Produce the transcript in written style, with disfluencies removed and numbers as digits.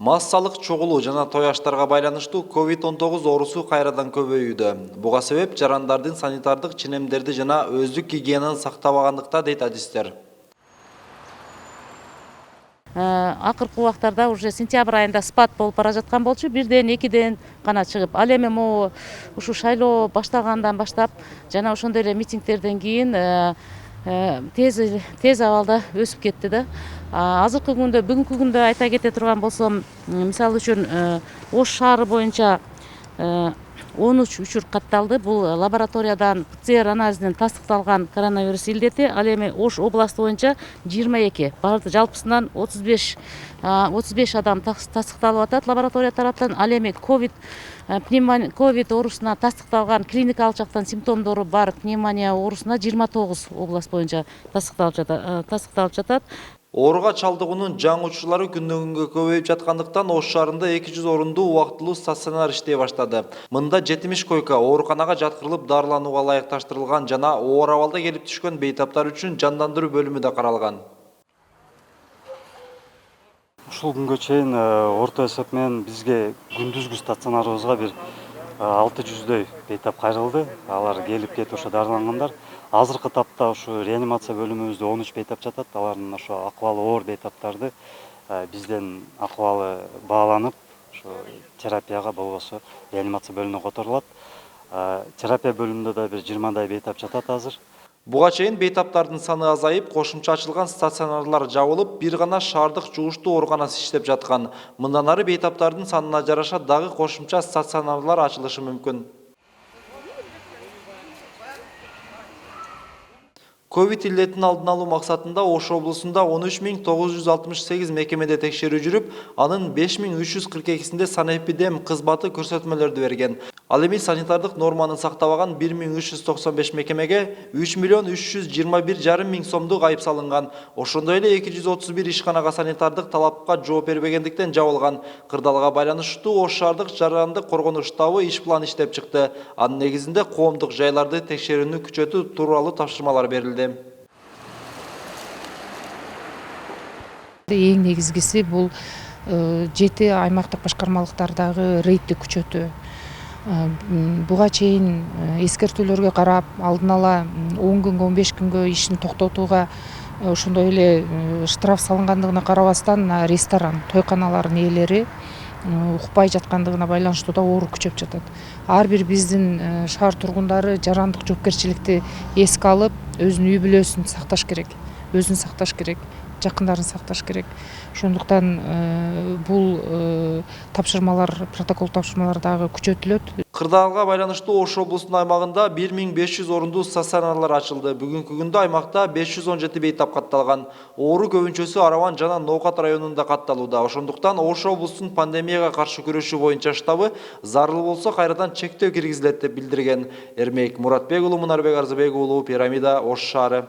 Массалык чогулуу жана той аштарга байланыштуу COVID-19 оорусу кайрадан көбөйүүдө. Буга себеп жарандардын санитардык ченемдерди жана өздүк гигиенаны сактабагандыкта, дейт адистер. Акыркы убактарда уже сентябрь айында спад болуп бара жаткан болчу, бирден экиден гана чыгып, ал эми могу ушу шайлоо башталгандан баштап жана ошондой эле митингтерден кийин тез абалда өсүп кетти да. Азыркы күндө, бүгүнкү күндө айта кете турган болсом, мисалы үчүн Ош шаары боюнча 13 учур катталды. Бул лабораториядан ПЦР анализинен тастыкталган коронавирус илдети. Ал эми Ош областы боюнча 22, жалпысынан 35 адам тастыкталып атат лаборатория тараптан. Ал эми ковид оорусуна тастыкталган клиникалык жактан симптомдору бар пневмония оорусуна 29 область боюнча тастыкталып жатат. Ооруга чалдыгуунун жаңы учурлары күндөн күнгө көбөйүп жаткандыктан Ош шаарында 200 орундуу убактылуу стационар иштей баштады. Мында 70 койка ооруканага жаткырылып дарыланууга ылайыкташтырылган жана оор абалда келип түшкөн бейтаптар үчүн жандандыруу бөлүмү да каралган. Ушул күнгө чейин орто эсеп менен бизге күндүзгү стационарыбызга бир 600дөй бейтап кайрылды. Алар келип кетип ошо дарылангандар. Азыркы тапта ушу реанимация бөлүмүбүздө 13 бейтап жатат. Алардын ошо акыбалы оор бейтаптарды бизден акыбалы бааланып, ошо терапияга болбосо реанимация бөлүмүнө которулат. Терапия бөлүмүндө да бир 20дай бейтап жатат азыр. Буга чейин бейтаптардын саны азайып, кошумча ачылган стационарлар жабылып, бир гана шаардык жугуштуу ооруканасы иштеп жаткан. Мындан ары бейтаптардын санына жараша дагы кошумча стационарлар ачылышы мүмкүн. Ковид илдетин алдын алуу максатында Ош облусунда 13.968 мекемеде текшерүү жүрүп, анын 5.342синде санэпидем кызматы көрсөтмөлөрдү берген. Ал эми санитардык норманы сактабаган 1.395 мекемеге 3.321,5 миң сомдук айып салынган. Ошондой эле 231 ишканага санитардык талапка жооп бербегендиктен жабылган. Кырдаалга байланыштуу Ош шаардык жарандык коргонуш штабы иш план иштеп чыкты. Анын негизинде коомдук жайларды текшерүүнү күчөтүү тууралуу тапшырмалар берилди. Эң негизгиси бул 7 аймактык башкармалыктардагы рейдти күчөтүү. Буга чейин эскертүүлөргө карап, алдын ала 10 күнгө, 15 күнгө ишин токтотууга ошондой эле штраф салынгандыгына карабастан, ресторан, тойканалардын ээлери укпай жаткандыгына байланыштуу да оору күчөп жатат. Ар бир биздин шаар тургундары жарандык жоопкерчиликти эске алып, өзүнүн үй бүлөсүн сакташ керек, өзүн сакташ керек, жакындарын сакташ керек. Ошондуктан бул тапшырмалар, протокол тапшырмалар дагы күчөтүлөт. Кырдаалга байланыштуу Ош облусунун аймагында 1500 орундуу стационарлар ачылды. Бүгүнкү күндө аймакта 517 бейтап катталган. Оору көбүнчөсү Араван жана Ноокат районунда катталууда. Ошондуктан Ош облусунун пандемияга каршы күрөшүү боюнча штабы зарыл болсо кайрадан чектөө киргизилет деп билдирген. Эрмек Муратбек уулу, Мунарбек Арзыбек уулу, Пирамида, Ош шаары.